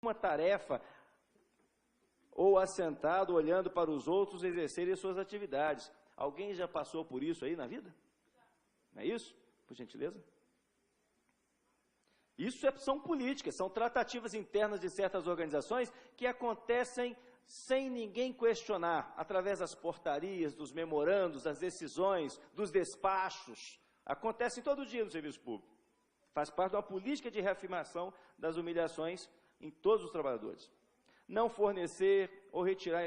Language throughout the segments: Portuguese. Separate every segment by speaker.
Speaker 1: uma tarefa ou assentado olhando para os outros exercerem suas atividades. Alguém já passou por isso aí na vida? Não é isso? Por gentileza? Isso são políticas, são tratativas internas de certas organizações que acontecem sem ninguém questionar, através das portarias, dos memorandos, das decisões, dos despachos. Acontecem todo dia no serviço público. Faz parte de uma política de reafirmação das humilhações em todos os trabalhadores. Não fornecer ou retirar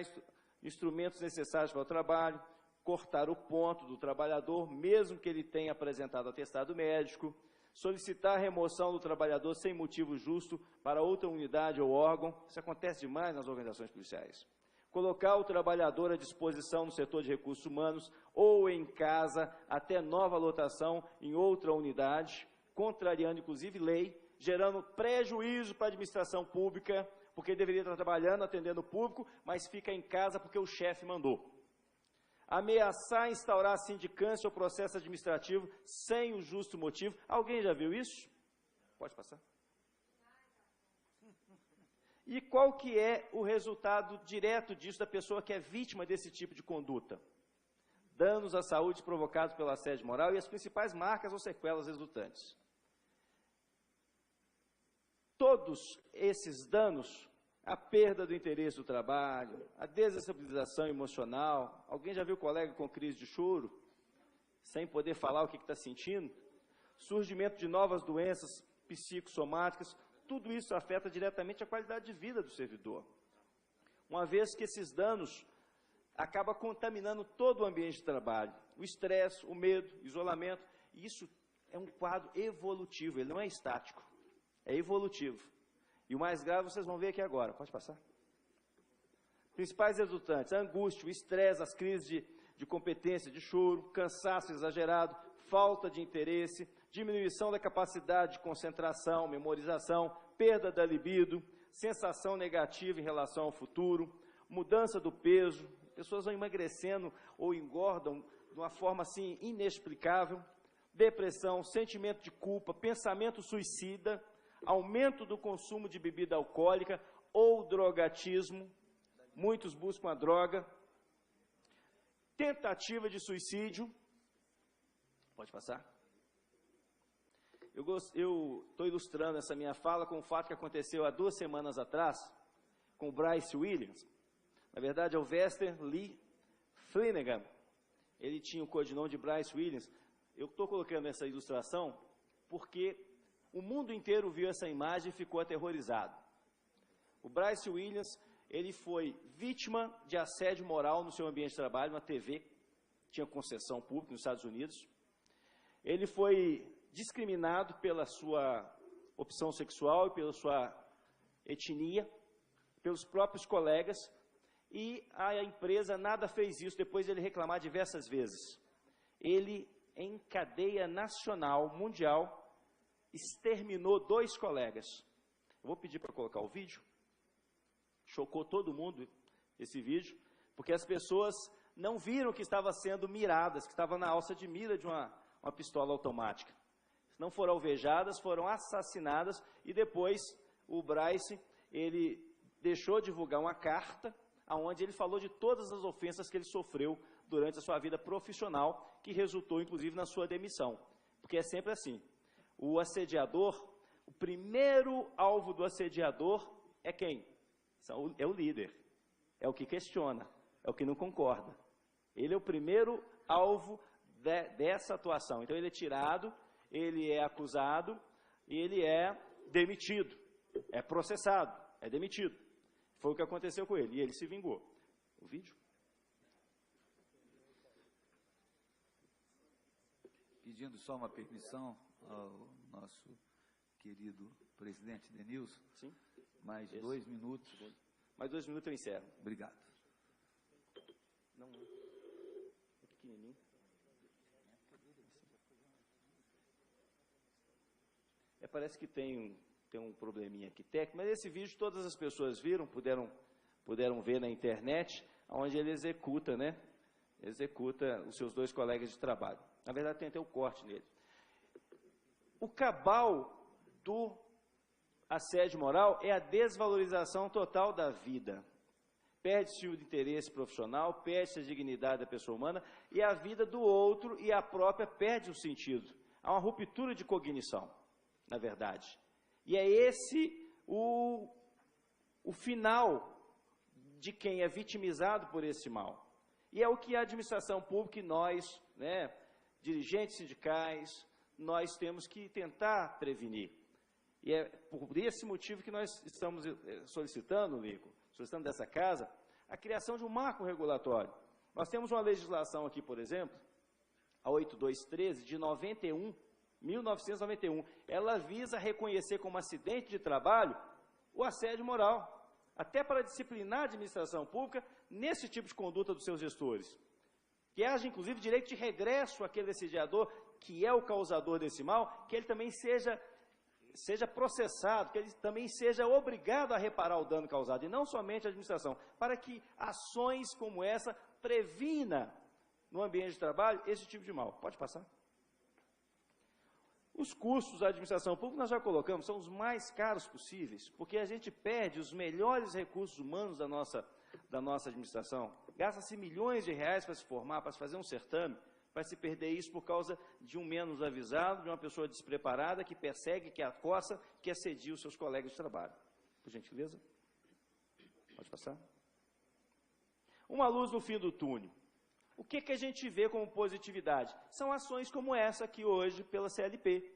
Speaker 1: instrumentos necessários para o trabalho, cortar o ponto do trabalhador, mesmo que ele tenha apresentado atestado médico, solicitar a remoção do trabalhador sem motivo justo para outra unidade ou órgão. Isso acontece demais nas organizações policiais. Colocar o trabalhador à disposição no setor de recursos humanos ou em casa até nova lotação em outra unidade, contrariando inclusive lei, gerando prejuízo para a administração pública, porque ele deveria estar trabalhando, atendendo o público, mas fica em casa porque o chefe mandou. Ameaçar instaurar sindicância ou processo administrativo sem o justo motivo. Alguém já viu isso? Pode passar. E qual que é o resultado direto disso da pessoa que é vítima desse tipo de conduta? Danos à saúde provocados pelo assédio moral e as principais marcas ou sequelas resultantes. Todos esses danos, a perda do interesse do trabalho, a desestabilização emocional. Alguém já viu colega com crise de choro, sem poder falar o que está sentindo? Surgimento de novas doenças psicossomáticas, tudo isso afeta diretamente a qualidade de vida do servidor. Uma vez que esses danos acabam contaminando todo o ambiente de trabalho. O estresse, o medo, o isolamento, isso é um quadro evolutivo, ele não é estático, é evolutivo. E o mais grave vocês vão ver aqui agora. Pode passar? Principais resultantes: a angústia, o estresse, as crises de competência, de choro, cansaço exagerado, falta de interesse, diminuição da capacidade de concentração, memorização, perda da libido, sensação negativa em relação ao futuro, mudança do peso, pessoas vão emagrecendo ou engordam de uma forma assim inexplicável, depressão, sentimento de culpa, pensamento suicida, aumento do consumo de bebida alcoólica ou drogatismo, muitos buscam a droga, tentativa de suicídio. Pode passar? Eu estou ilustrando essa minha fala com um fato que aconteceu há 2 semanas atrás, com o Bryce Williams. Na verdade, é o Vester Lee Flanagan. Ele tinha o codinome de Bryce Williams. Eu estou colocando essa ilustração porque o mundo inteiro viu essa imagem e ficou aterrorizado. O Bryce Williams, ele foi vítima de assédio moral no seu ambiente de trabalho, na TV, tinha concessão pública nos Estados Unidos. Ele foi discriminado pela sua opção sexual e pela sua etnia, pelos próprios colegas, e a empresa nada fez isso, depois de ele reclamar diversas vezes. Ele, em cadeia nacional, mundial, exterminou 2 colegas. Eu vou pedir para colocar o vídeo. Chocou todo mundo esse vídeo, porque as pessoas não viram que estava sendo miradas, que estava na alça de mira de uma pistola automática. Não foram alvejadas, foram assassinadas, e depois o Bryce, ele deixou divulgar uma carta, onde ele falou de todas as ofensas que ele sofreu durante a sua vida profissional, que resultou, inclusive, na sua demissão. Porque é sempre assim. O assediador, o primeiro alvo do assediador é quem? É o líder, é o que questiona, é o que não concorda. Ele é o primeiro alvo dessa atuação. Então ele é tirado, ele é acusado e ele é demitido, é processado, é demitido. Foi o que aconteceu com ele e ele se vingou. O vídeo?
Speaker 2: Pedindo só uma permissão ao nosso querido presidente Denilson.
Speaker 1: Sim.
Speaker 2: Mais 2 minutos.
Speaker 1: Mais 2 minutos eu encerro.
Speaker 2: Obrigado.
Speaker 1: Não, é pequenininho. Parece que tem um probleminha aqui técnico, mas esse vídeo todas as pessoas viram, puderam ver na internet, onde ele executa, né? Executa os seus 2 colegas de trabalho. Na verdade, tem até o corte nele. O cabal do assédio moral é a desvalorização total da vida. Perde-se o interesse profissional, perde-se a dignidade da pessoa humana, e a vida do outro e a própria perde o sentido. Há uma ruptura de cognição, na verdade. E é esse o final de quem é vitimizado por esse mal. E é o que a administração pública e nós, dirigentes sindicais, nós temos que tentar prevenir. E é por esse motivo que nós estamos solicitando, Lico, solicitando dessa casa, a criação de um marco regulatório. Nós temos uma legislação aqui, por exemplo, a 8213, de 1991. Ela visa reconhecer como acidente de trabalho o assédio moral, até para disciplinar a administração pública nesse tipo de conduta dos seus gestores. Que haja, inclusive, direito de regresso àquele assediador, que é o causador desse mal, que ele também seja processado, que ele também seja obrigado a reparar o dano causado, e não somente a administração, para que ações como essa previna no ambiente de trabalho esse tipo de mal. Pode passar? Os custos da administração pública, nós já colocamos, são os mais caros possíveis, porque a gente perde os melhores recursos humanos da nossa administração. Gasta-se milhões de reais para se formar, para se fazer um certame, vai se perder isso por causa de um menos avisado, de uma pessoa despreparada, que persegue, que acossa, que assedia os seus colegas de trabalho. Por gentileza? Pode passar? Uma luz no fim do túnel. O que a gente vê como positividade? São ações como essa aqui hoje pela CLP.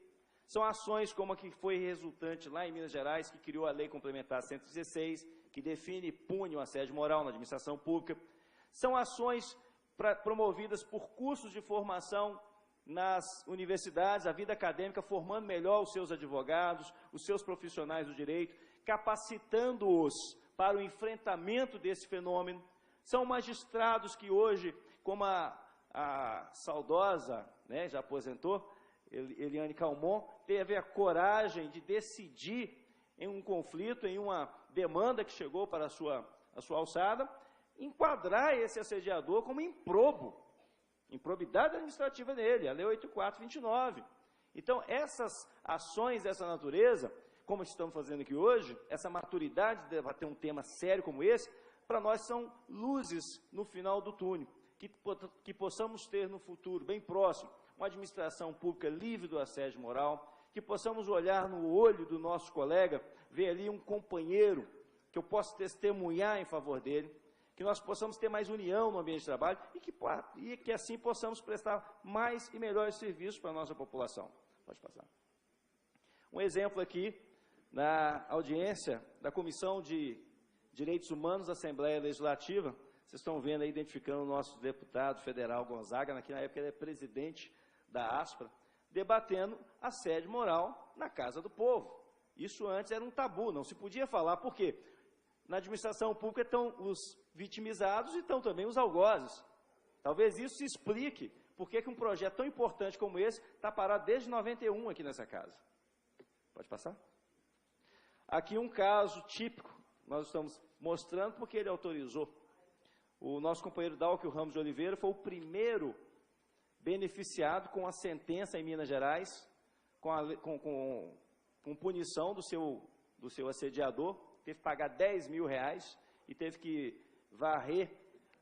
Speaker 1: São ações como a que foi resultante lá em Minas Gerais, que criou a Lei Complementar 116, que define e pune o assédio moral na administração pública. São ações promovidas por cursos de formação nas universidades, a vida acadêmica, formando melhor os seus advogados, os seus profissionais do direito, capacitando-os para o enfrentamento desse fenômeno. São magistrados que hoje, como a saudosa, já aposentou, Eliane Calmon, teve a coragem de decidir em um conflito, em uma demanda que chegou para a sua alçada, enquadrar esse assediador como improbidade administrativa dele, a Lei 8429. Então, essas ações dessa natureza, como estamos fazendo aqui hoje, essa maturidade de debater um tema sério como esse, para nós são luzes no final do túnel, que possamos ter no futuro, bem próximo, uma administração pública livre do assédio moral, que possamos olhar no olho do nosso colega, ver ali um companheiro, que eu possa testemunhar em favor dele, que nós possamos ter mais união no ambiente de trabalho e que assim possamos prestar mais e melhores serviços para a nossa população. Pode passar. Um exemplo aqui, na audiência da Comissão de Direitos Humanos da Assembleia Legislativa, vocês estão vendo aí, identificando o nosso deputado federal Gonzaga, que na época ele é presidente da ASPRA, debatendo assédio moral na casa do povo. Isso antes era um tabu, não se podia falar. Por quê? Na administração pública estão os vitimizados e estão também os algozes. Talvez isso se explique por que um projeto tão importante como esse está parado desde 91 aqui nessa casa. Pode passar? Aqui um caso típico, nós estamos mostrando porque ele autorizou. O nosso companheiro Dalcio Ramos de Oliveira foi o primeiro beneficiado com a sentença em Minas Gerais, com punição do seu assediador, teve que pagar R$10.000 e teve que varrer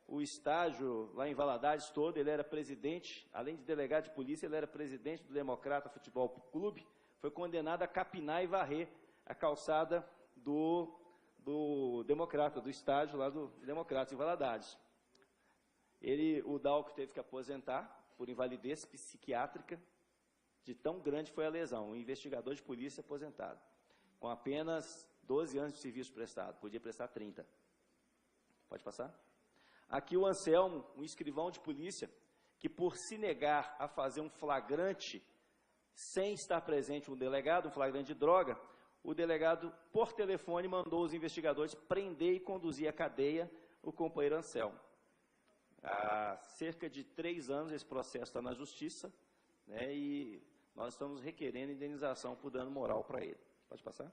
Speaker 1: o estágio lá em Valadares todo. Ele era presidente, além de delegado de polícia, ele era presidente do Democrata Futebol Clube, foi condenado a capinar e varrer a calçada do Democrata, do estádio lá do Democrata em Valadares. O Dalcio teve que aposentar por invalidez psiquiátrica, de tão grande foi a lesão. Um investigador de polícia aposentado, com apenas 12 anos de serviço prestado, podia prestar 30. Pode passar? Aqui o Anselmo, um escrivão de polícia, que por se negar a fazer um flagrante, sem estar presente um delegado, um flagrante de droga, o delegado, por telefone, mandou os investigadores prender e conduzir à cadeia o companheiro Anselmo. Há cerca de 3 anos esse processo está na justiça, e nós estamos requerendo indenização por dano moral para ele. Pode passar?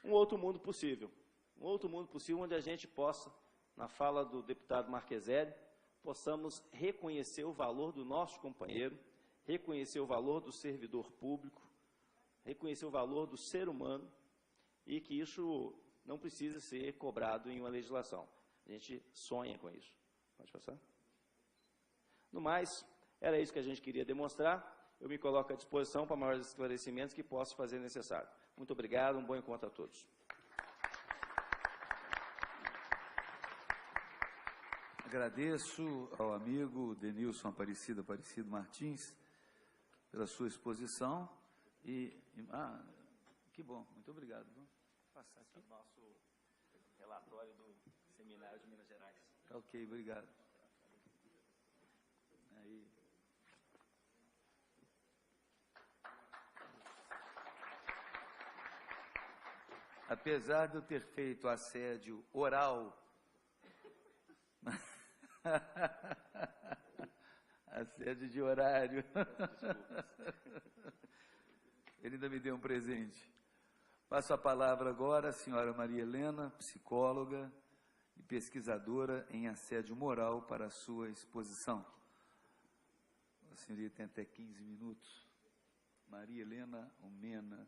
Speaker 1: Um outro mundo possível onde a gente possa, na fala do deputado Marqueselli, possamos reconhecer o valor do nosso companheiro, reconhecer o valor do servidor público, reconhecer o valor do ser humano e que isso não precisa ser cobrado em uma legislação. A gente sonha com isso. Pode passar? No mais, era isso que a gente queria demonstrar. Eu me coloco à disposição para maiores esclarecimentos que possa fazer necessário. Muito obrigado, um bom encontro a todos.
Speaker 2: Agradeço ao amigo Denilson Aparecido Martins pela sua exposição que bom, muito obrigado. Vamos passar aqui.
Speaker 1: Nosso relatório do Seminário de Minas Gerais.
Speaker 2: Ok, obrigado. Aí. Apesar de eu ter feito assédio oral, assédio de horário, ele ainda me deu um presente. Passo a palavra agora à senhora Maria Helena, psicóloga e pesquisadora em assédio moral, para a sua exposição. A senhoria tem até 15 minutos. Maria Helena Omena.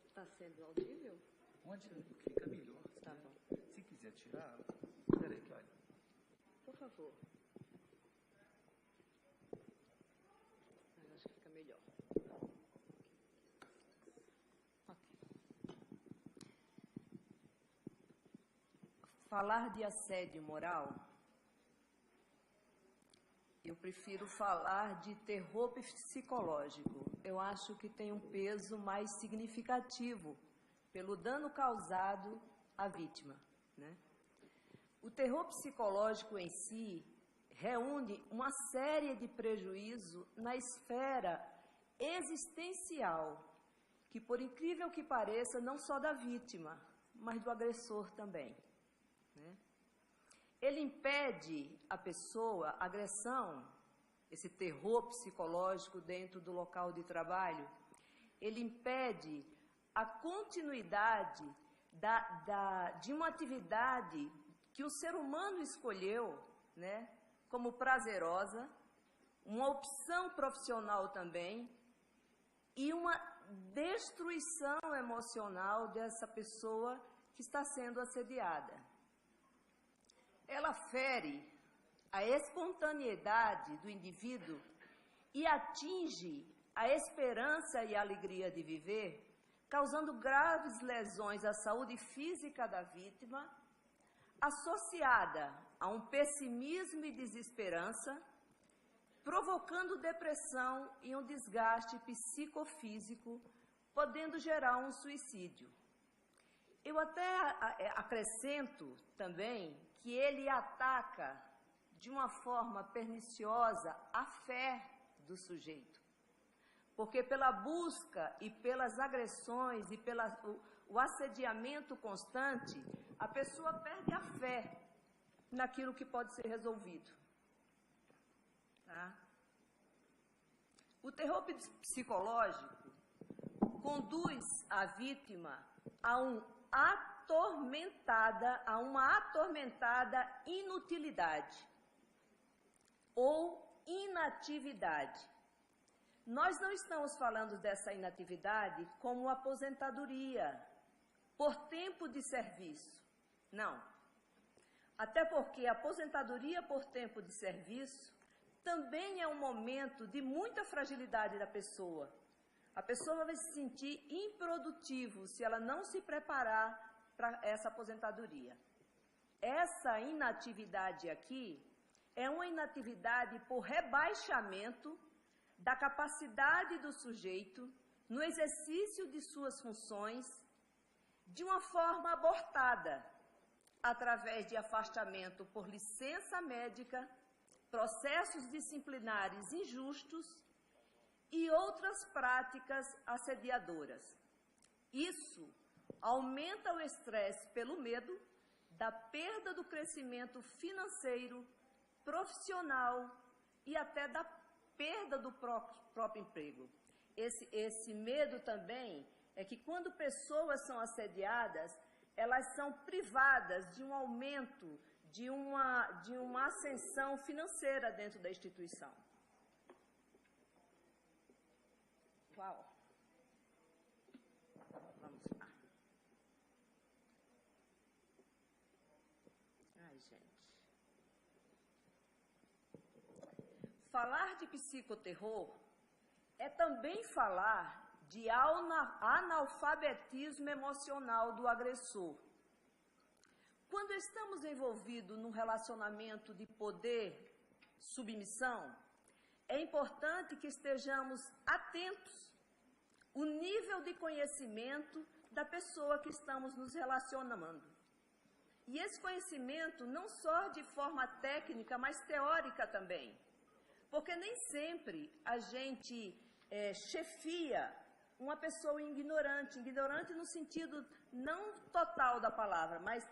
Speaker 3: Está sendo audível?
Speaker 2: Onde fica melhor?
Speaker 3: Tá bom.
Speaker 2: Se quiser tirar, peraí, olha.
Speaker 3: Por favor. Eu acho que fica melhor. Okay. Falar de assédio moral, eu prefiro falar de terror psicológico. Eu acho que tem um peso mais significativo pelo dano causado à vítima, né? O terror psicológico em si reúne uma série de prejuízos na esfera existencial, que, por incrível que pareça, não só da vítima, mas do agressor também, né? Ele impede a pessoa, a agressão, esse terror psicológico dentro do local de trabalho, ele impede a continuidade de uma atividade que o ser humano escolheu, né, como prazerosa, uma opção profissional também, e uma destruição emocional dessa pessoa que está sendo assediada. Ela fere a espontaneidade do indivíduo e atinge a esperança e a alegria de viver, causando graves lesões à saúde física da vítima, associada a um pessimismo e desesperança, provocando depressão e um desgaste psicofísico, podendo gerar um suicídio. Eu até acrescento também que ele ataca de uma forma perniciosa a fé do sujeito. Porque pela busca e pelas agressões e o assediamento constante, a pessoa perde a fé naquilo que pode ser resolvido. Tá? O terror psicológico conduz a vítima a uma atormentada inutilidade ou inatividade. Nós não estamos falando dessa inatividade como aposentadoria por tempo de serviço. Não. Até porque a aposentadoria por tempo de serviço também é um momento de muita fragilidade da pessoa. A pessoa vai se sentir improdutivo se ela não se preparar para essa aposentadoria. Essa inatividade aqui é uma inatividade por rebaixamento da capacidade do sujeito no exercício de suas funções de uma forma abortada, através de afastamento por licença médica, processos disciplinares injustos e outras práticas assediadoras. Isso aumenta o estresse pelo medo da perda do crescimento financeiro, profissional e até da perda do próprio emprego. Esse medo também é que quando pessoas são assediadas, elas são privadas de um aumento, de uma ascensão financeira dentro da instituição. Uau! Vamos lá. Ai, gente. Falar de psicoterror é também falar de analfabetismo emocional do agressor. Quando estamos envolvidos num relacionamento de poder, submissão, é importante que estejamos atentos ao nível de conhecimento da pessoa que estamos nos relacionando. E esse conhecimento não só de forma técnica, mas teórica também. Porque nem sempre a gente chefia uma pessoa ignorante no sentido não total da palavra, mas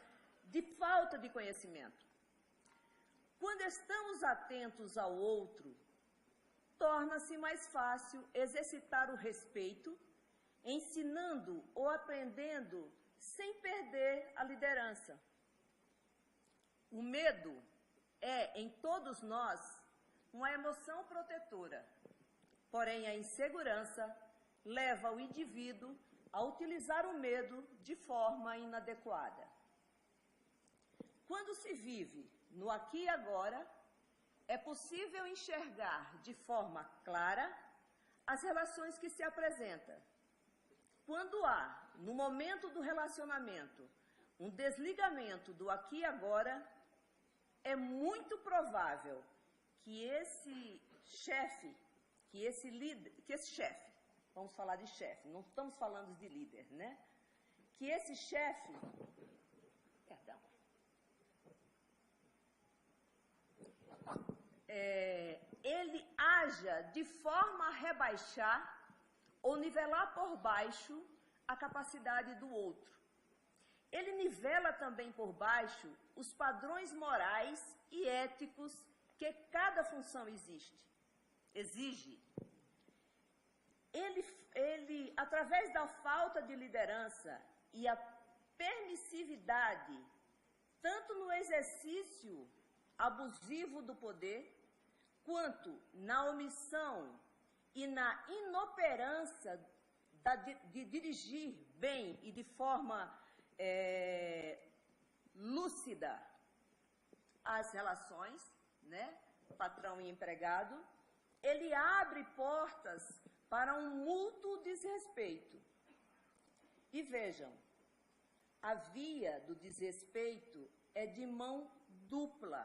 Speaker 3: de falta de conhecimento. Quando estamos atentos ao outro, torna-se mais fácil exercitar o respeito, ensinando ou aprendendo sem perder a liderança. O medo é, em todos nós, uma emoção protetora, porém a insegurança leva o indivíduo a utilizar o medo de forma inadequada. Quando se vive no aqui e agora, é possível enxergar de forma clara as relações que se apresentam. Quando há, no momento do relacionamento, um desligamento do aqui e agora, é muito provável que esse chefe, vamos falar de chefe, não estamos falando de líder, né? Que esse chefe, ele haja de forma a rebaixar ou nivelar por baixo a capacidade do outro. Ele nivela também por baixo os padrões morais e éticos que cada função exige. Ele, através da falta de liderança e a permissividade, tanto no exercício abusivo do poder, quanto na omissão e na inoperância de dirigir bem e de forma lúcida as relações, né, patrão e empregado, ele abre portas para um mútuo desrespeito. E vejam, a via do desrespeito é de mão dupla,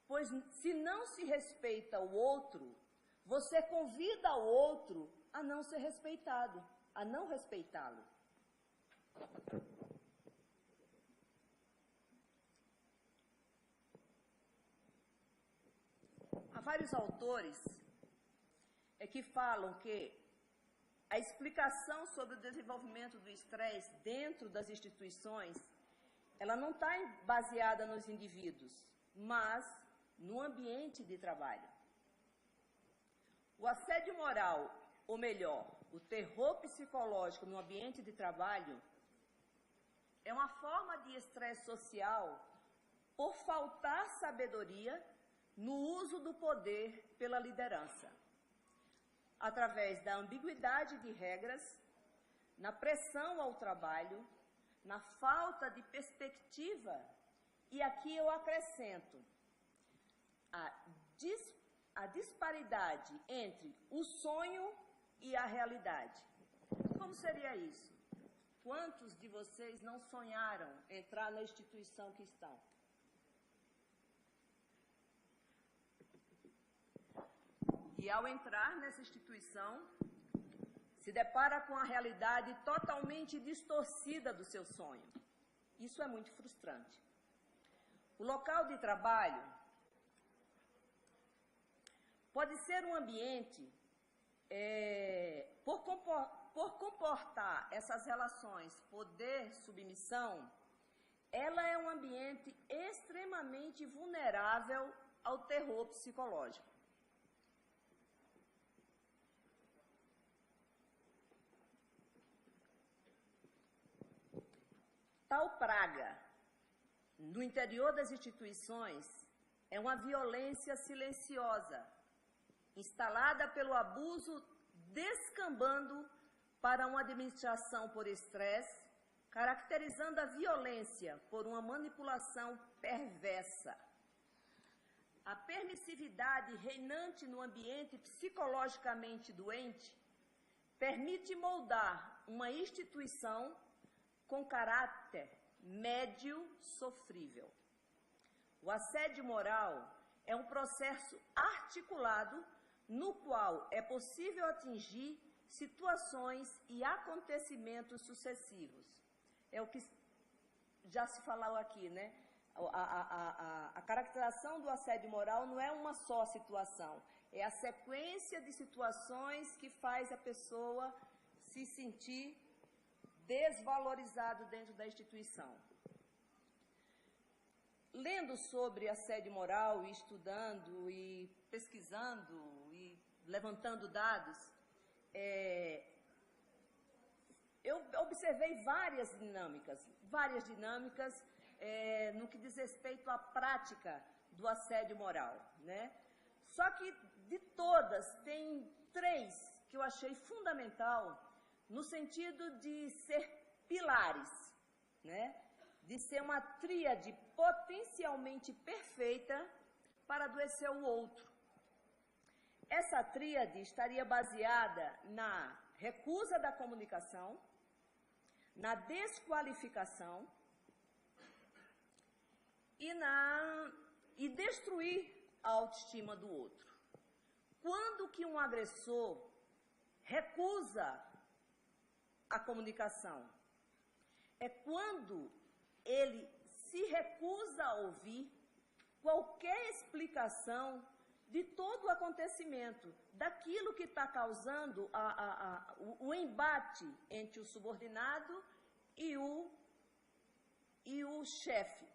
Speaker 3: pois se não se respeita o outro, você convida o outro a não ser respeitado, a não respeitá-lo. Há vários autores que falam que a explicação sobre o desenvolvimento do estresse dentro das instituições, ela não está baseada nos indivíduos, mas no ambiente de trabalho. O assédio moral, ou melhor, o terror psicológico no ambiente de trabalho, é uma forma de estresse social por faltar sabedoria no uso do poder pela liderança, através da ambiguidade de regras, na pressão ao trabalho, na falta de perspectiva, e aqui eu acrescento a disparidade entre o sonho e a realidade. Como seria isso? Quantos de vocês não sonharam entrar na instituição que estão? E ao entrar nessa instituição, se depara com a realidade totalmente distorcida do seu sonho. Isso é muito frustrante. O local de trabalho pode ser um ambiente, por comportar essas relações poder-submissão, ela é um ambiente extremamente vulnerável ao terror psicológico. Tal praga, no interior das instituições, é uma violência silenciosa, instalada pelo abuso, descambando para uma administração por estresse, caracterizando a violência por uma manipulação perversa. A permissividade reinante no ambiente psicologicamente doente permite moldar uma instituição com caráter médio sofrível. O assédio moral é um processo articulado no qual é possível atingir situações e acontecimentos sucessivos. É o que já se falou aqui, né? A caracterização do assédio moral não é uma só situação, é a sequência de situações que faz a pessoa se sentir desvalorizado dentro da instituição. Lendo sobre assédio moral, e estudando, e pesquisando, e levantando dados, eu observei várias dinâmicas no que diz respeito à prática do assédio moral, né? Só que de todas, tem 3 que eu achei fundamental, no sentido de ser pilares, né? De ser uma tríade potencialmente perfeita para adoecer o outro. Essa tríade estaria baseada na recusa da comunicação, na desqualificação e destruir a autoestima do outro. Quando que um agressor recusa a comunicação? É quando ele se recusa a ouvir qualquer explicação de todo o acontecimento, daquilo que está causando o embate entre o subordinado e o chefe.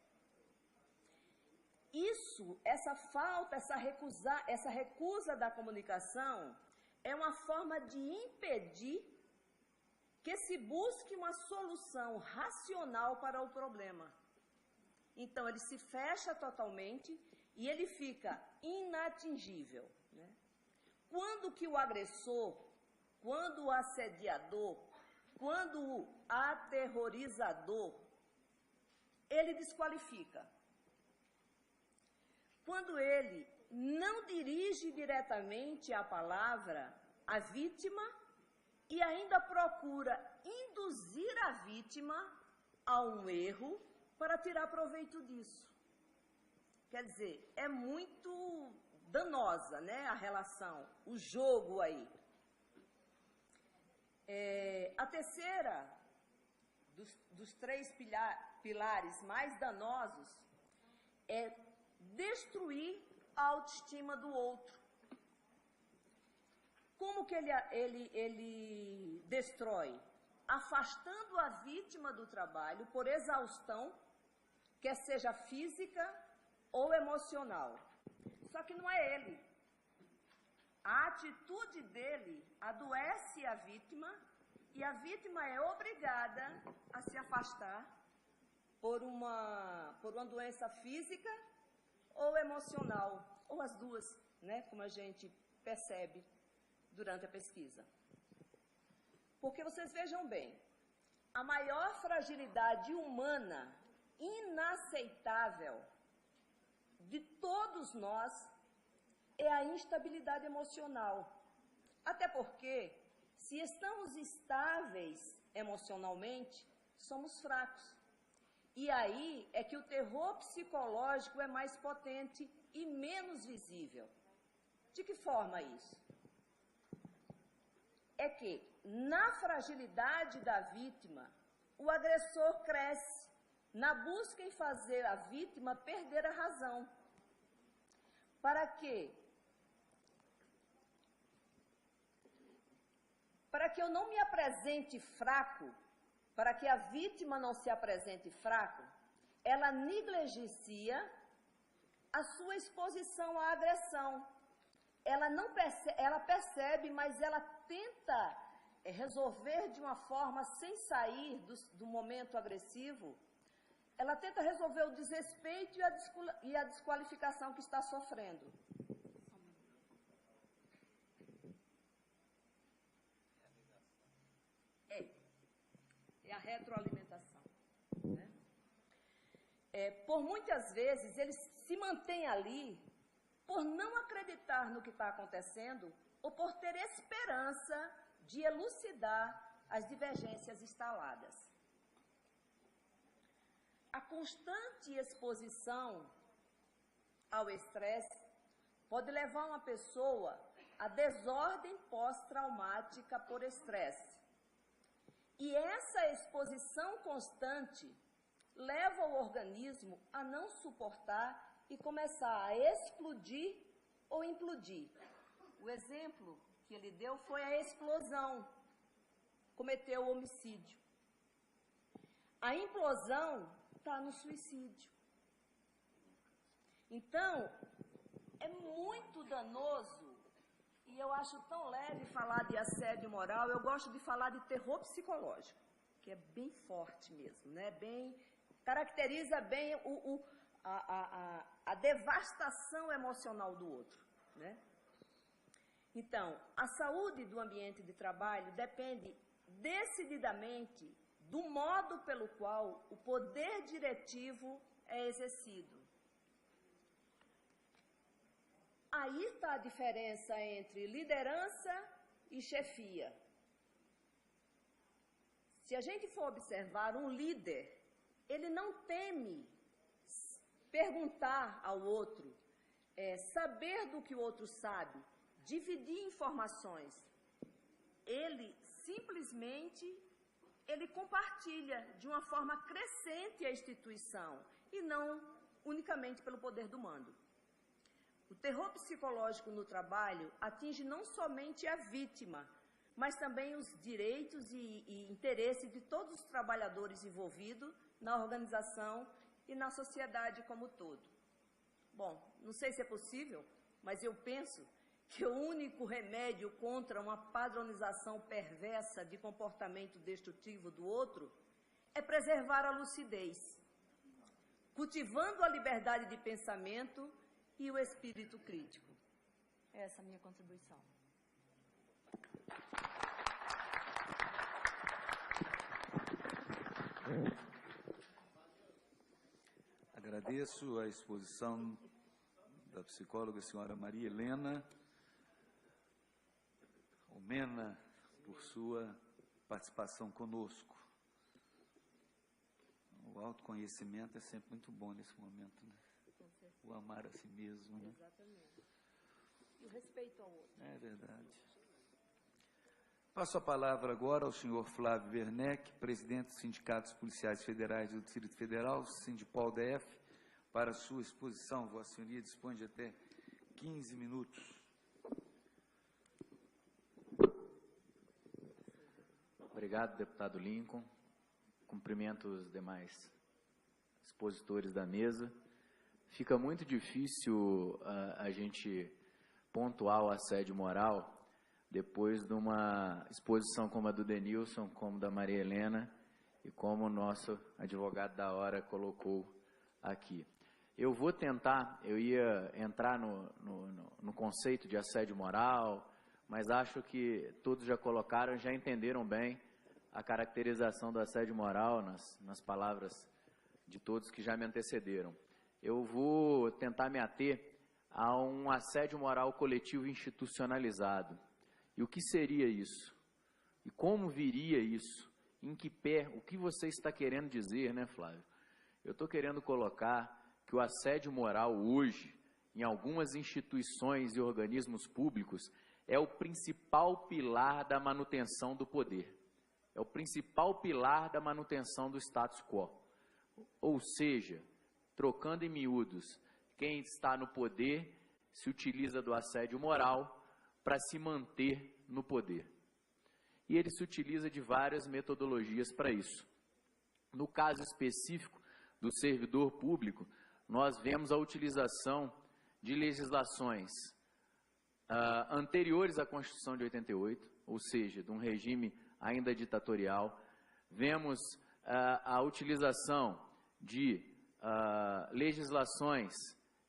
Speaker 3: Essa recusa da comunicação é uma forma de impedir que se busque uma solução racional para o problema. Então, ele se fecha totalmente e ele fica inatingível, né? Quando que o agressor, quando o assediador, quando o aterrorizador, ele desqualifica. Quando ele não dirige diretamente a palavra à vítima e ainda procura induzir a vítima a um erro para tirar proveito disso. Quer dizer, é muito danosa, né, a relação, o jogo aí. A terceira dos 3 pilares mais danosos é destruir a autoestima do outro. Como que ele destrói? Afastando a vítima do trabalho por exaustão, quer seja física ou emocional. Só que não é ele. A atitude dele adoece a vítima e a vítima é obrigada a se afastar por uma doença física ou emocional, ou as duas, né, como a gente percebe durante a pesquisa. Porque vocês vejam bem, a maior fragilidade humana, inaceitável, de todos nós, é a instabilidade emocional. Até porque, se estamos estáveis emocionalmente, somos fracos. E aí é que o terror psicológico é mais potente e menos visível. De que forma isso? É que, na fragilidade da vítima, o agressor cresce na busca em fazer a vítima perder a razão. Para quê? Para que eu não me apresente fraco, para que a vítima não se apresente fraco, ela negligencia a sua exposição à agressão. Ela percebe, mas ela tenta resolver de uma forma sem sair do momento agressivo, ela tenta resolver o desrespeito e a desqualificação que está sofrendo. É a retroalimentação. Né? Por muitas vezes, eles se mantêm ali por não acreditar no que está acontecendo ou por ter esperança de elucidar as divergências instaladas. A constante exposição ao estresse pode levar uma pessoa à desordem pós-traumática por estresse. E essa exposição constante leva o organismo a não suportar e começar a explodir ou implodir. O exemplo que ele deu foi a explosão, cometeu o homicídio. A implosão está no suicídio. Então, é muito danoso, e eu acho tão leve falar de assédio moral, eu gosto de falar de terror psicológico, que é bem forte mesmo, né? Caracteriza bem a devastação emocional do outro, né? Então, a saúde do ambiente de trabalho depende decididamente do modo pelo qual o poder diretivo é exercido. Aí está a diferença entre liderança e chefia. Se a gente for observar um líder, ele não teme perguntar ao outro, saber do que o outro sabe, dividir informações. Ele simplesmente compartilha de uma forma crescente a instituição e não unicamente pelo poder do mando. O terror psicológico no trabalho atinge não somente a vítima, mas também os direitos e interesses de todos os trabalhadores envolvidos na organização e na sociedade como um todo. Bom, não sei se é possível, mas eu penso que o único remédio contra uma padronização perversa de comportamento destrutivo do outro é preservar a lucidez, cultivando a liberdade de pensamento e o espírito crítico. Essa é a minha contribuição.
Speaker 2: Agradeço a exposição da psicóloga senhora Maria Helena Omena por sua participação conosco. O autoconhecimento é sempre muito bom nesse momento, né? O amar a si mesmo, né?
Speaker 3: Exatamente. E o respeito ao outro.
Speaker 2: É verdade. Passo a palavra agora ao senhor Flávio Werneck, presidente dos Sindicatos Policiais Federais do Distrito Federal, Sindipol-DF, para a sua exposição. Vossa Senhoria dispõe de até 15 minutos.
Speaker 4: Obrigado, deputado Lincoln. Cumprimento os demais expositores da mesa. Fica muito difícil a gente pontuar o assédio moral depois de uma exposição como a do Denilson, como da Maria Helena e como o nosso advogado da hora colocou aqui. Eu vou tentar, eu ia entrar no conceito de assédio moral, mas acho que todos já colocaram, já entenderam bem a caracterização do assédio moral nas palavras de todos que já me antecederam. Eu vou tentar me ater a um assédio moral coletivo institucionalizado. E o que seria isso? E como viria isso? Em que pé? O que você está querendo dizer, né, Flávio? Eu estou querendo colocar que o assédio moral hoje, em algumas instituições e organismos públicos, é o principal pilar da manutenção do poder. É o principal pilar da manutenção do status quo. Ou seja, trocando em miúdos, quem está no poder se utiliza do assédio moral para se manter no poder. E ele se utiliza de várias metodologias para isso. No caso específico do servidor público, nós vemos a utilização de legislações anteriores à Constituição de 88, ou seja, de um regime ainda ditatorial. Vemos a utilização de legislações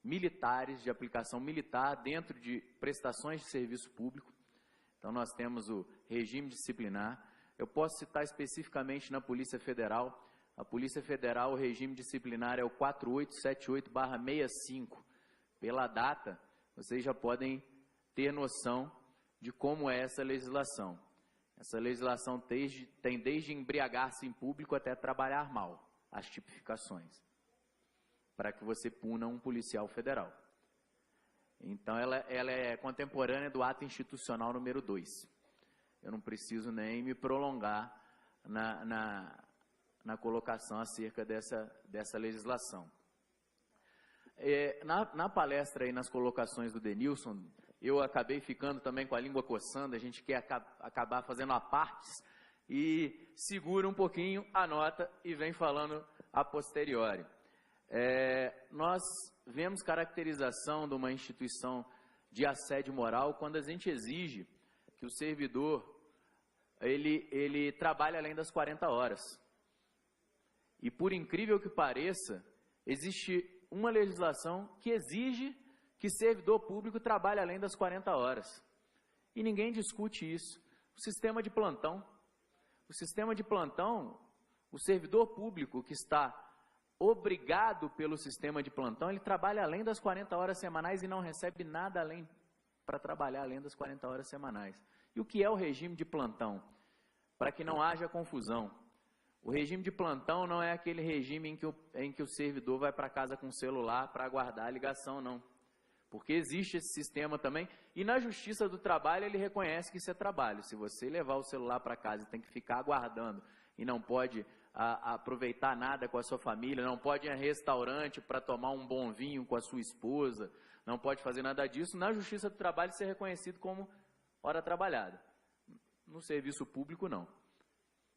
Speaker 4: militares, de aplicação militar, dentro de prestações de serviço público. Então, nós temos o regime disciplinar. Eu posso citar especificamente na Polícia Federal. A Polícia Federal, o regime disciplinar é o 4878/65. Pela data, vocês já podem ter noção de como é essa legislação. Essa legislação tem desde embriagar-se em público até trabalhar mal, as tipificações, para que você puna um policial federal. Então, ela é contemporânea do ato institucional número 2. Eu não preciso nem me prolongar na colocação acerca dessa legislação. Na palestra e nas colocações do Denilson, eu acabei ficando também com a língua coçando, a gente quer acabar fazendo apartes e segura um pouquinho a nota e vem falando a posteriori. Nós vemos caracterização de uma instituição de assédio moral quando a gente exige que o servidor ele trabalhe além das 40 horas. E por incrível que pareça, existe uma legislação que exige que servidor público trabalhe além das 40 horas. E ninguém discute isso. O sistema de plantão, o servidor público que está obrigado pelo sistema de plantão, ele trabalha além das 40 horas semanais e não recebe nada além para trabalhar além das 40 horas semanais. E o que é o regime de plantão? Para que não haja confusão. O regime de plantão não é aquele regime em que o servidor vai para casa com o celular para aguardar a ligação, não. Porque existe esse sistema também, e na Justiça do Trabalho ele reconhece que isso é trabalho. Se você levar o celular para casa e tem que ficar aguardando e não pode aproveitar nada com a sua família, não pode ir a restaurante para tomar um bom vinho com a sua esposa, não pode fazer nada disso, na Justiça do Trabalho isso é reconhecido como hora trabalhada. No serviço público, não.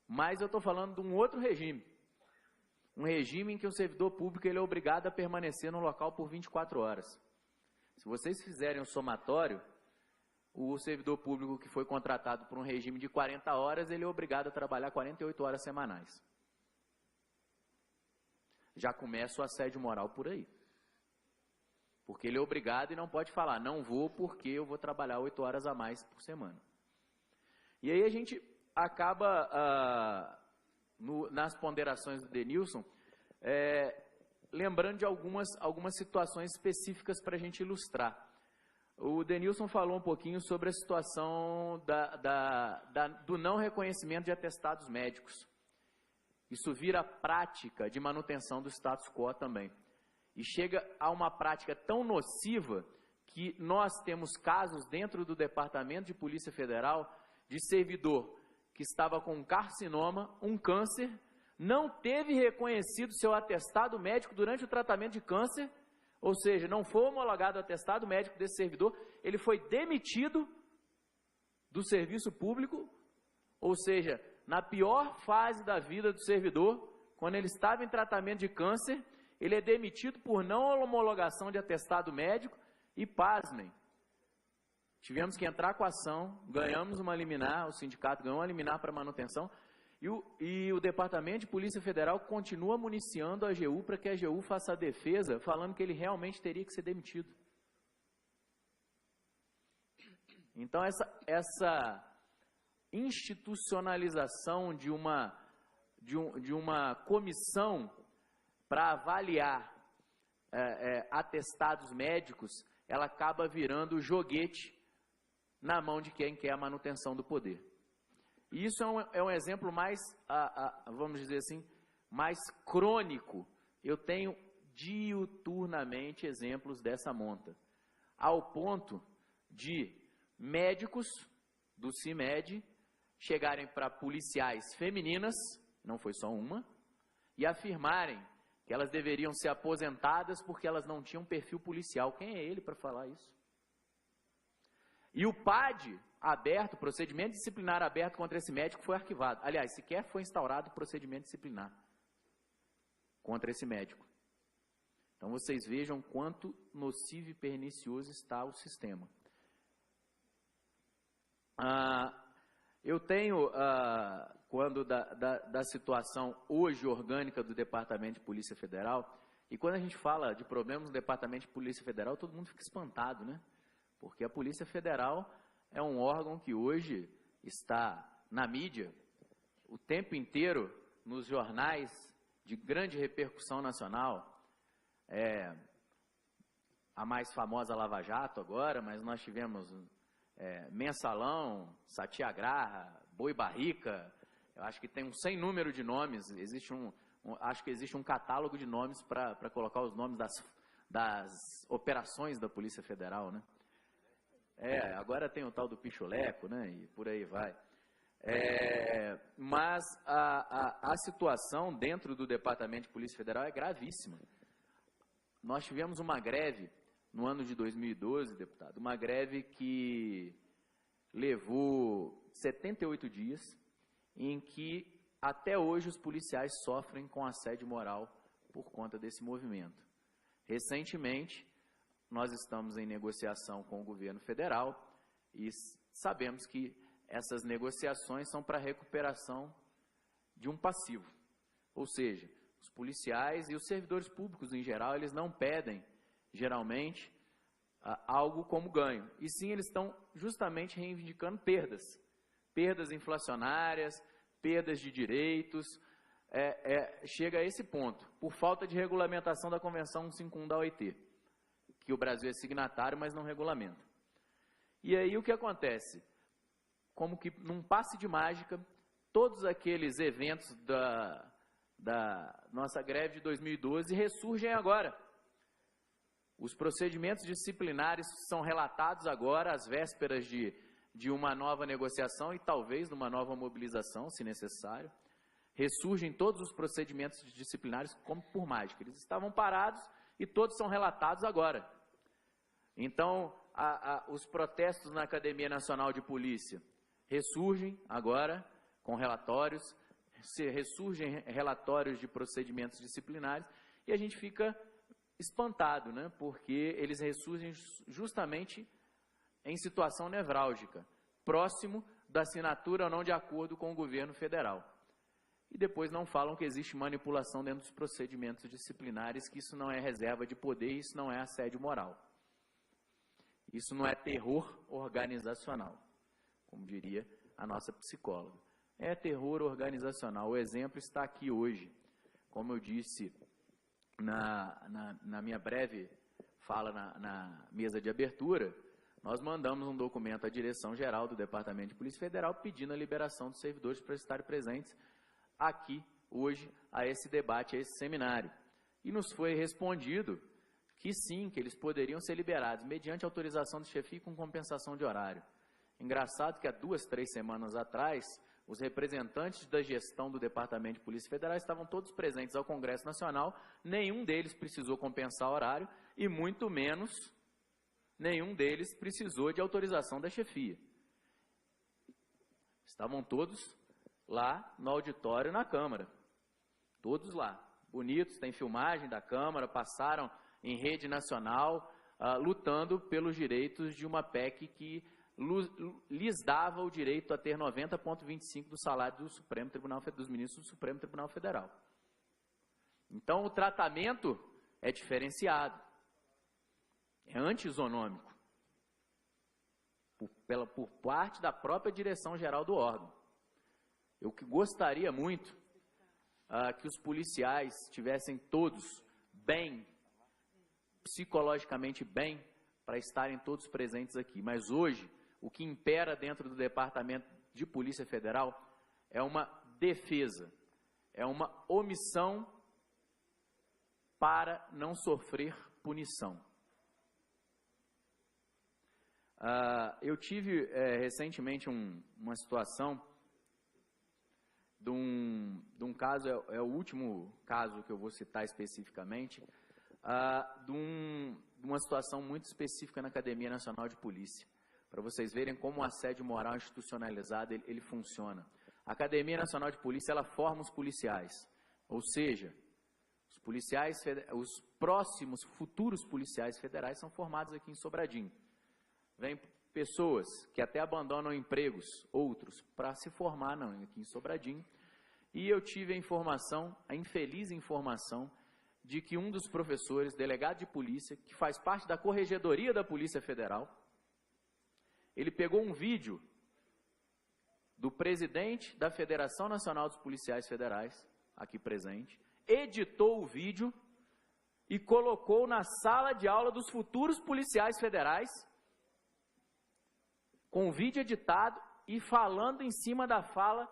Speaker 4: Mas eu estou falando de um outro regime. Um regime em que o servidor público ele é obrigado a permanecer no local por 24 horas. Se vocês fizerem o somatório, o servidor público que foi contratado por um regime de 40 horas, ele é obrigado a trabalhar 48 horas semanais. Já começa o assédio moral por aí. Porque ele é obrigado e não pode falar, não vou porque eu vou trabalhar 8 horas a mais por semana. E aí a gente acaba, nas ponderações do Denilson, lembrando de algumas situações específicas para a gente ilustrar. O Denilson falou um pouquinho sobre a situação do não reconhecimento de atestados médicos. Isso vira prática de manutenção do status quo também. E chega a uma prática tão nociva que nós temos casos dentro do Departamento de Polícia Federal de servidor que estava com um carcinoma, um câncer, não teve reconhecido seu atestado médico durante o tratamento de câncer, ou seja, não foi homologado o atestado médico desse servidor, ele foi demitido do serviço público, ou seja, na pior fase da vida do servidor, quando ele estava em tratamento de câncer, ele é demitido por não homologação de atestado médico e, pasmem, tivemos que entrar com a ação, ganhamos uma liminar, o sindicato ganhou uma liminar para manutenção, e o Departamento de Polícia Federal continua municiando a AGU para que a AGU faça a defesa, falando que ele realmente teria que ser demitido. Então, essa institucionalização de uma comissão para avaliar atestados médicos, ela acaba virando joguete na mão de quem quer a manutenção do poder. E isso é um exemplo mais, vamos dizer assim, mais crônico. Eu tenho diuturnamente exemplos dessa monta, ao ponto de médicos do CIMED chegarem para policiais femininas, não foi só uma, e afirmarem que elas deveriam ser aposentadas porque elas não tinham perfil policial. Quem é ele para falar isso? E o PAD aberto, procedimento disciplinar aberto contra esse médico foi arquivado. Aliás, sequer foi instaurado procedimento disciplinar contra esse médico. Então vocês vejam quanto nocivo e pernicioso está o sistema. Eu tenho, quando da situação hoje orgânica do Departamento de Polícia Federal, e quando a gente fala de problemas no Departamento de Polícia Federal, todo mundo fica espantado, né? Porque a Polícia Federal é um órgão que hoje está na mídia o tempo inteiro, nos jornais de grande repercussão nacional, a mais famosa Lava Jato agora, mas nós tivemos Mensalão, Satyagraha, Boi Barrica, eu acho que tem um sem número de nomes, acho que existe um catálogo de nomes para colocar os nomes das operações da Polícia Federal, né? Agora tem o tal do Picholeco, né? E por aí vai. Mas a situação dentro do Departamento de Polícia Federal é gravíssima. Nós tivemos uma greve no ano de 2012, deputado, uma greve que levou 78 dias, em que até hoje os policiais sofrem com assédio moral por conta desse movimento. Recentemente, nós estamos em negociação com o governo federal e sabemos que essas negociações são para a recuperação de um passivo. Ou seja, os policiais e os servidores públicos em geral, eles não pedem, geralmente, algo como ganho. E sim, eles estão justamente reivindicando perdas inflacionárias, perdas de direitos, chega a esse ponto, por falta de regulamentação da Convenção 151 da OIT, que o Brasil é signatário, mas não regulamenta. E aí o que acontece? Como que num passe de mágica, todos aqueles eventos da nossa greve de 2012 ressurgem agora. Os procedimentos disciplinares são relatados agora, às vésperas de uma nova negociação e talvez numa nova mobilização, se necessário. Ressurgem todos os procedimentos disciplinares como por mágica. Eles estavam parados e todos são relatados agora. Então, os protestos na Academia Nacional de Polícia ressurgem agora com relatórios, ressurgem relatórios de procedimentos disciplinares e a gente fica espantado, né? Porque eles ressurgem justamente em situação nevrálgica, próximo da assinatura ou não de acordo com o governo federal. E depois não falam que existe manipulação dentro dos procedimentos disciplinares, que isso não é reserva de poder, isso não é assédio moral. Isso não é terror organizacional, como diria a nossa psicóloga. É terror organizacional. O exemplo está aqui hoje. Como eu disse na minha breve fala na mesa de abertura, nós mandamos um documento à direção-geral do Departamento de Polícia Federal pedindo a liberação dos servidores para estarem presentes aqui, hoje, a esse debate, a esse seminário. E nos foi respondido que sim, que eles poderiam ser liberados, mediante autorização do chefia com compensação de horário. Engraçado que há 2, 3 semanas atrás, os representantes da gestão do Departamento de Polícia Federal estavam todos presentes ao Congresso Nacional, nenhum deles precisou compensar horário e muito menos nenhum deles precisou de autorização da chefia. Estavam todos lá no auditório na Câmara, todos lá, bonitos, tem filmagem da Câmara, passaram em rede nacional, lutando pelos direitos de uma PEC que lhes dava o direito a ter 90,25% do salário dos ministros do Supremo Tribunal Federal. Então, o tratamento é diferenciado, é anti-isonômico, por parte da própria direção-geral do órgão. Eu que gostaria muito que os policiais estivessem todos bem, psicologicamente bem, para estarem todos presentes aqui. Mas hoje, o que impera dentro do Departamento de Polícia Federal é uma defesa, é uma omissão para não sofrer punição. Eu tive recentemente uma situação de um caso, é o último caso que eu vou citar especificamente, de uma situação muito específica na Academia Nacional de Polícia, para vocês verem como o assédio moral institucionalizado ele funciona. A Academia Nacional de Polícia, ela forma os policiais, ou seja, os próximos futuros policiais federais são formados aqui em Sobradinho. Vêm pessoas que até abandonam empregos, outros, para se formar aqui em Sobradinho. E eu tive a informação, a infeliz informação, de que um dos professores, delegado de polícia, que faz parte da Corregedoria da Polícia Federal, ele pegou um vídeo do presidente da Federação Nacional dos Policiais Federais, aqui presente, editou o vídeo e colocou na sala de aula dos futuros policiais federais, com o vídeo editado e falando em cima da fala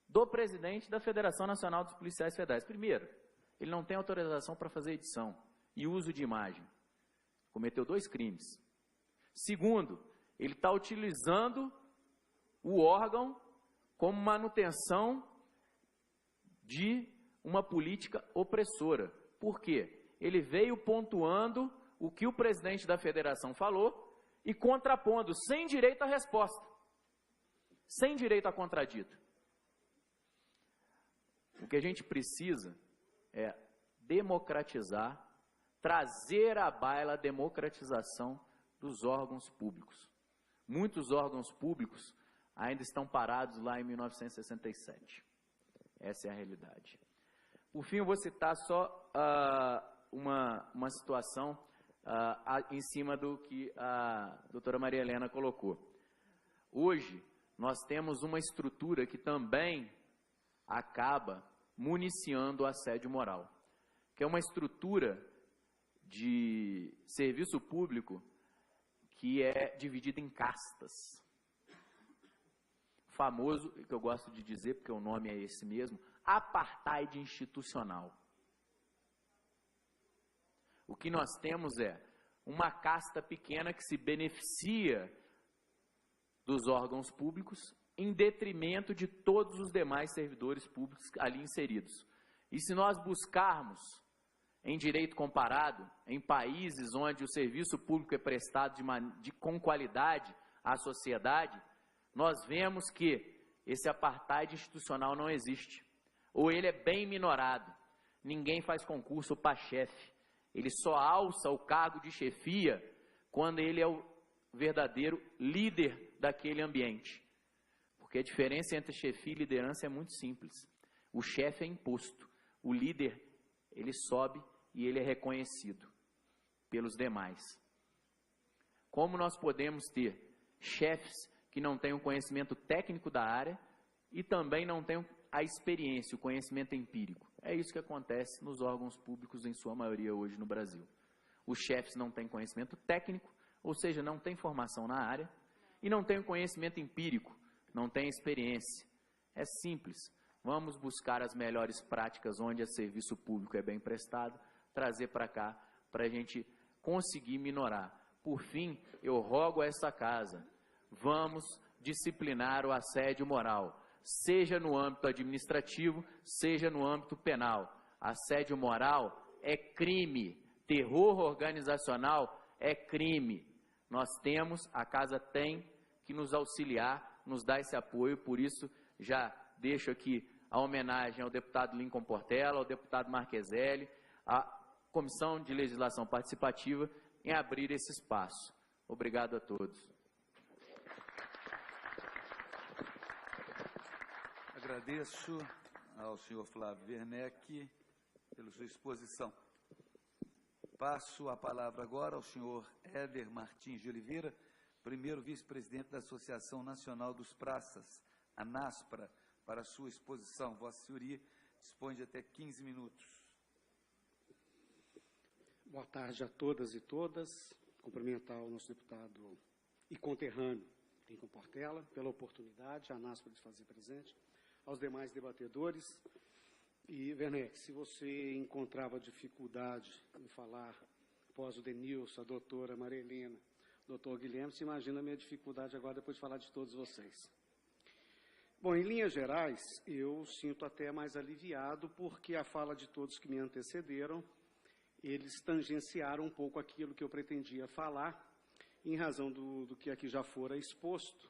Speaker 4: do presidente da Federação Nacional dos Policiais Federais. Primeiro, ele não tem autorização para fazer edição e uso de imagem. Cometeu 2 crimes. Segundo, ele está utilizando o órgão como manutenção de uma política opressora. Por quê? Ele veio pontuando o que o presidente da federação falou e contrapondo, sem direito à resposta, sem direito a contradito. O que a gente precisa é democratizar, trazer à baila a democratização dos órgãos públicos. Muitos órgãos públicos ainda estão parados lá em 1967. Essa é a realidade. Por fim, eu vou citar só uma situação em cima do que a doutora Maria Helena colocou. Hoje, nós temos uma estrutura que também acaba municiando o assédio moral, que é uma estrutura de serviço público que é dividida em castas. Famoso, que eu gosto de dizer, porque o nome é esse mesmo, apartheid institucional. O que nós temos é uma casta pequena que se beneficia dos órgãos públicos em detrimento de todos os demais servidores públicos ali inseridos. E se nós buscarmos em direito comparado, em países onde o serviço público é prestado com qualidade à sociedade, nós vemos que esse apartheid institucional não existe. Ou ele é bem minorado. Ninguém faz concurso para chefe. Ele só alça o cargo de chefia quando ele é o verdadeiro líder daquele ambiente. Porque a diferença entre chefia e liderança é muito simples. O chefe é imposto. O líder, ele sobe e ele é reconhecido pelos demais. Como nós podemos ter chefes que não têm o conhecimento técnico da área e também não têm a experiência, o conhecimento empírico? É isso que acontece nos órgãos públicos, em sua maioria, hoje no Brasil. Os chefes não têm conhecimento técnico, ou seja, não têm formação na área, e não têm o conhecimento empírico, não têm experiência. É simples. Vamos buscar as melhores práticas onde o serviço público é bem prestado, trazer para cá, para a gente conseguir minorar. Por fim, eu rogo a essa casa, vamos disciplinar o assédio moral, seja no âmbito administrativo, seja no âmbito penal. Assédio moral é crime, terror organizacional é crime. Nós temos, a casa tem que nos auxiliar, nos dar esse apoio, por isso já deixo aqui a homenagem ao deputado Lincoln Portela, ao deputado Marqueselli, à Comissão de Legislação Participativa, em abrir esse espaço. Obrigado a todos.
Speaker 2: Agradeço ao senhor Flávio Werneck pela sua exposição. Passo a palavra agora ao senhor Éder Martins de Oliveira, primeiro vice-presidente da Associação Nacional dos Praças, a NASPRA, para a sua exposição. Vossa Senhoria dispõe de até 15 minutos.
Speaker 5: Boa tarde a todas e todas. Cumprimentar o nosso deputado e conterrâneo Lincoln Portela pela oportunidade, a NASPRA de fazer presente, aos demais debatedores. E, Werneck, se você encontrava dificuldade em falar após o Denilson, a doutora Maria Helena, o doutor Guilherme, se imagina a minha dificuldade agora depois de falar de todos vocês. Bom, em linhas gerais, eu sinto até mais aliviado, porque a fala de todos que me antecederam, eles tangenciaram um pouco aquilo que eu pretendia falar, em razão do que aqui já fora exposto.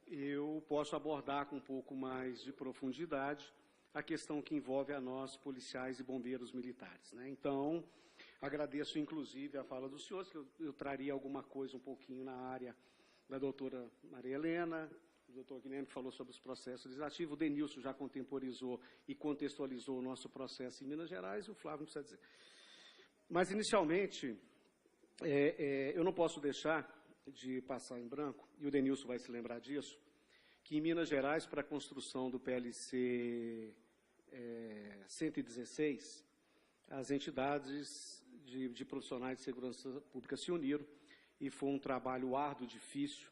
Speaker 5: Eu posso abordar com um pouco mais de profundidade a questão que envolve a nós, policiais e bombeiros militares, né? Então, agradeço inclusive a fala dos senhores, que eu traria alguma coisa um pouquinho na área da doutora Maria Helena, o doutor Guilherme falou sobre os processos legislativos, o Denilson já contemporizou e contextualizou o nosso processo em Minas Gerais, e o Flávio não precisa dizer. Mas, inicialmente, eu não posso deixar de passar em branco, e o Denilson vai se lembrar disso, que em Minas Gerais, para a construção do PLC 116, as entidades de profissionais de segurança pública se uniram, e foi um trabalho árduo, difícil,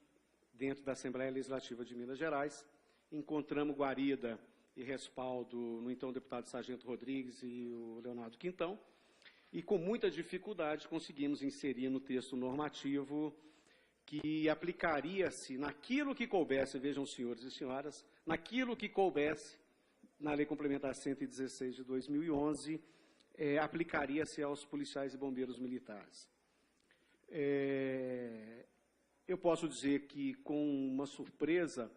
Speaker 5: dentro da Assembleia Legislativa de Minas Gerais. Encontramos guarida e respaldo no então deputado Sargento Rodrigues e o Leonardo Quintão, e com muita dificuldade conseguimos inserir no texto normativo que aplicaria-se naquilo que coubesse, vejam, senhores e senhoras, naquilo que coubesse na Lei Complementar 116 de 2011, aplicaria-se aos policiais e bombeiros militares. Eu posso dizer que, com uma surpresa,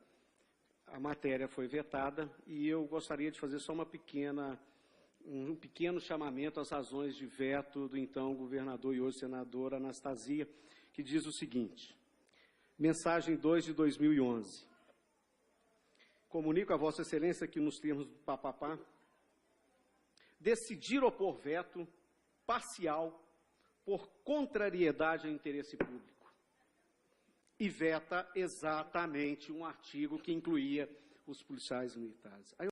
Speaker 5: a matéria foi vetada, e eu gostaria de fazer só um pequeno chamamento às razões de veto do então governador e hoje senador Anastasia, que diz o seguinte: mensagem 2 de 2011. Comunico a Vossa Excelência que, nos termos do papapá, decidir opor veto parcial por contrariedade ao interesse público, e veta exatamente um artigo que incluía os policiais militares.